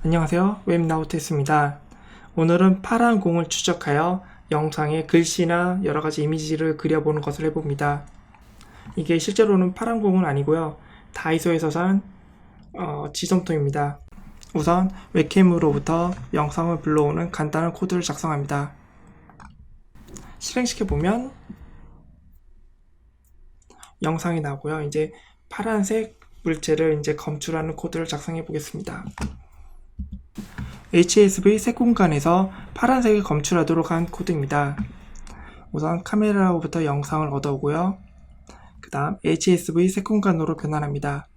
안녕하세요. 웹나우트였습니다. 오늘은 파란 공을 추적하여 영상에 글씨나 여러가지 이미지를 그려보는 것을 해봅니다. 이게 실제로는 파란 공은 아니고요. 다이소에서 산 지점토입니다. 우선 웹캠으로부터 영상을 불러오는 간단한 코드를 작성합니다. 실행시켜보면 영상이 나오고요. 이제 파란색 물체를 이제 검출하는 코드를 작성해 보겠습니다. HSV 색 공간에서 파란색을 검출하도록 한 코드입니다. 우선 카메라로부터 영상을 얻어오고요. 그 다음 HSV 색 공간으로 변환합니다.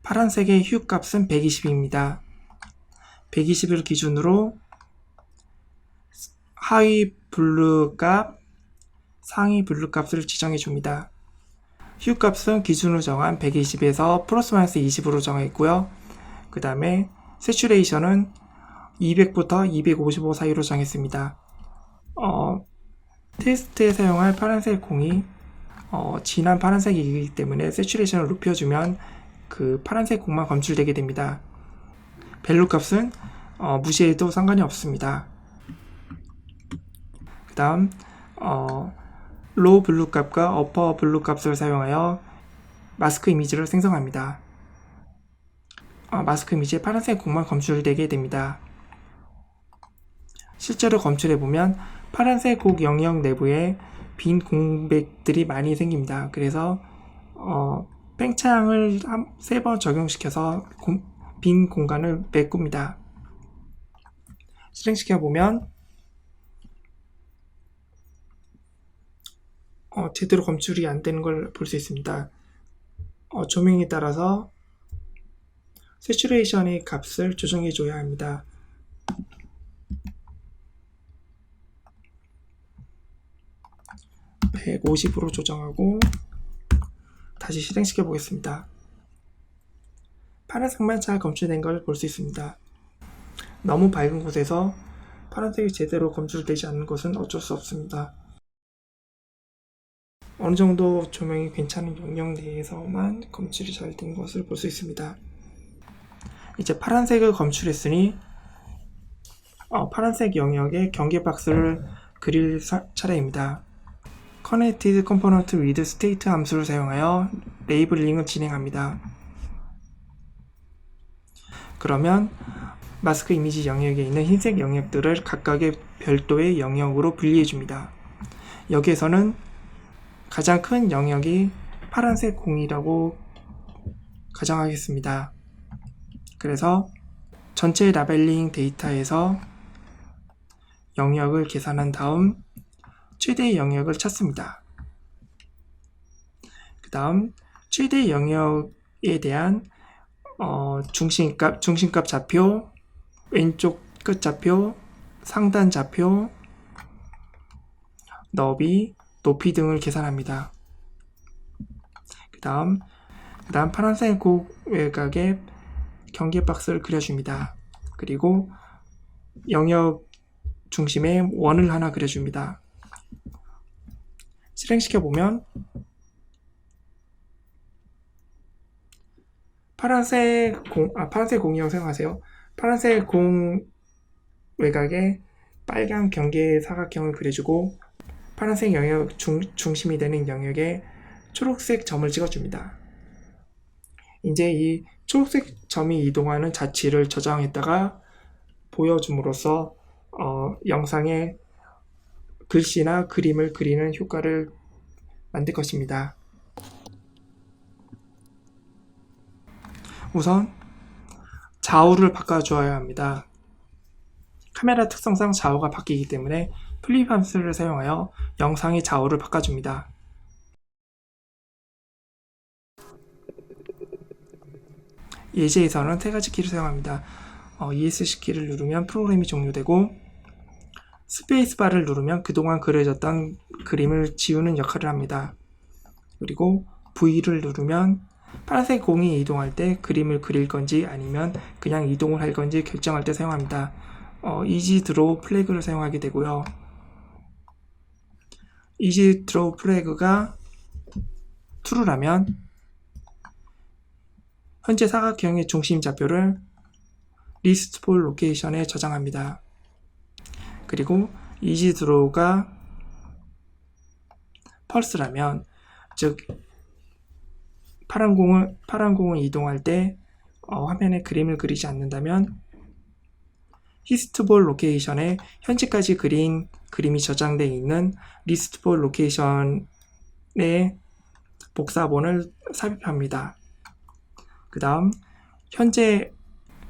파란색의 휴 값은 120입니다. 120을 기준으로 하위 블루 값, 상위 블루 값을 지정해 줍니다. 휴 값은 기준으로 정한 120에서 플러스 마이너스 20으로 정했고요. 그 다음에 세츄레이션은 200부터 255 사이로 정했습니다. 테스트에 사용할 파란색 공이 진한 파란색이기 때문에 세츄레이션을 높여주면 그 파란색 공만 검출되게 됩니다. 밸류 값은 무시해도 상관이 없습니다. 그 다음 로우 블루 값과 어퍼 블루 값을 사용하여 마스크 이미지를 생성합니다. 마스크 이미지에 파란색 공만 검출되게 됩니다. 실제로 검출해보면 파란색 곡 영역 내부에 빈 공백들이 많이 생깁니다. 그래서 팽창을 3번 적용시켜서 빈 공간을 메꿉니다. 실행시켜보면 제대로 검출이 안 되는 걸 볼 수 있습니다. 조명에 따라서 세츄레이션의 값을 조정해 줘야 합니다. 백 150으로 조정하고 다시 실행시켜 보겠습니다. 파란색만 잘 검출된 걸 볼 수 있습니다. 너무 밝은 곳에서 파란색이 제대로 검출되지 않는 것은 어쩔 수 없습니다. 어느 정도 조명이 괜찮은 영역 내에서만 검출이 잘 된 것을 볼 수 있습니다. 이제 파란색을 검출했으니 파란색 영역에 경계 박스를 그릴 차례입니다. Connected Component with State 함수를 사용하여 레이블링을 진행합니다. 그러면 마스크 이미지 영역에 있는 흰색 영역들을 각각의 별도의 영역으로 분리해줍니다. 여기에서는 가장 큰 영역이 파란색 공이라고 가정하겠습니다. 그래서 전체 라벨링 데이터에서 영역을 계산한 다음 최대 영역을 찾습니다. 그 다음 최대 영역에 대한 중심값 좌표, 왼쪽 끝 좌표, 상단 좌표, 너비, 높이 등을 계산합니다. 그 다음 파란색 곡 외곽에 경계 박스를 그려줍니다. 그리고 영역 중심에 원을 하나 그려줍니다. 실행시켜보면 파란색 공이라고 생각하세요. 파란색 공 외곽에 빨간 경계 사각형을 그려주고 파란색 영역 중심이 되는 영역에 초록색 점을 찍어줍니다. 이제 이 초록색 점이 이동하는 자치를 저장했다가 보여줌으로써 영상에 글씨나 그림을 그리는 효과를 만들 것입니다. 우선 좌우를 바꿔주어야 합니다. 카메라 특성상 좌우가 바뀌기 때문에 플립 함수를 사용하여 영상의 좌우를 바꿔줍니다. 예제에서는 3가지 키를 사용합니다. ESC 키를 누르면 프로그램이 종료되고 스페이스바를 누르면 그동안 그려졌던 그림을 지우는 역할을 합니다. 그리고 V를 누르면 파란색 공이 이동할 때 그림을 그릴 건지 아니면 그냥 이동을 할 건지 결정할 때 사용합니다. 이지 드로우 플래그를 사용하게 되고요. 이지 드로우 플래그가 true라면 현재 사각형의 중심 좌표를 리스트볼 로케이션에 저장합니다. 그리고 이지 드로우가 펄스라면, 즉 파란 공을 이동할 때 화면에 그림을 그리지 않는다면 히스트볼 로케이션에 현재까지 그린 그림이 저장되어 있는 리스트볼 로케이션의 복사본을 삽입합니다. 그 다음 현재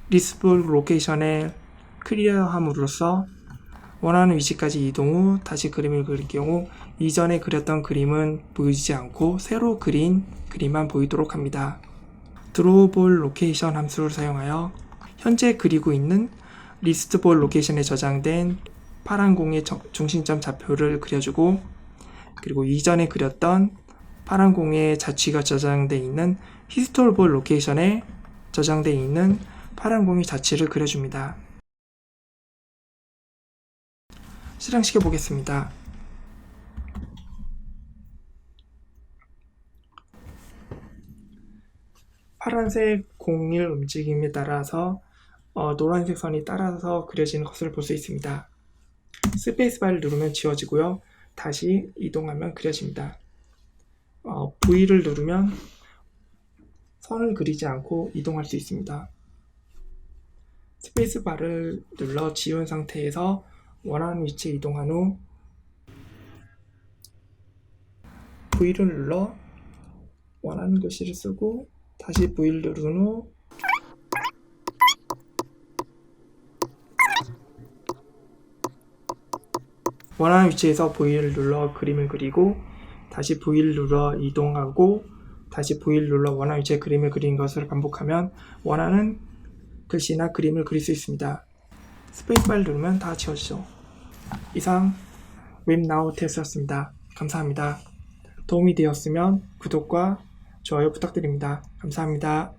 리스트볼 로케이션에 클리어함으로써 원하는 위치까지 이동 후 다시 그림을 그릴 경우 이전에 그렸던 그림은 보이지 않고 새로 그린 그림만 보이도록 합니다. 드로우볼 로케이션 함수를 사용하여 현재 그리고 있는 리스트볼 로케이션에 저장된 파란 공의 중심점 좌표를 그려주고, 그리고 이전에 그렸던 파란 공의 자취가 저장되어 있는 히스토볼 로케이션에 저장되어 있는 파란 공의 자취를 그려줍니다. 실행시켜 보겠습니다. 파란색 공의 움직임에 따라서 노란색 선이 따라서 그려지는 것을 볼 수 있습니다. 스페이스바를 누르면 지워지고요. 다시 이동하면 그려집니다. V를 누르면 선을 그리지 않고 이동할 수 있습니다. 스페이스바를 눌러 지운 상태에서 원하는 위치에 이동한 후 V를 눌러 원하는 글씨를 쓰고 다시 V를 누른 후 원하는 위치에서 V를 눌러 그림을 그리고 다시 V를 눌러 이동하고 다시 V를 눌러 원하는 위치에 그림을 그리는 것을 반복하면 원하는 글씨나 그림을 그릴 수 있습니다. 스페이스바를 누르면 다 지워지죠. 이상 웹나우 테스트였습니다. 감사합니다. 도움이 되었으면 구독과 좋아요 부탁드립니다. 감사합니다.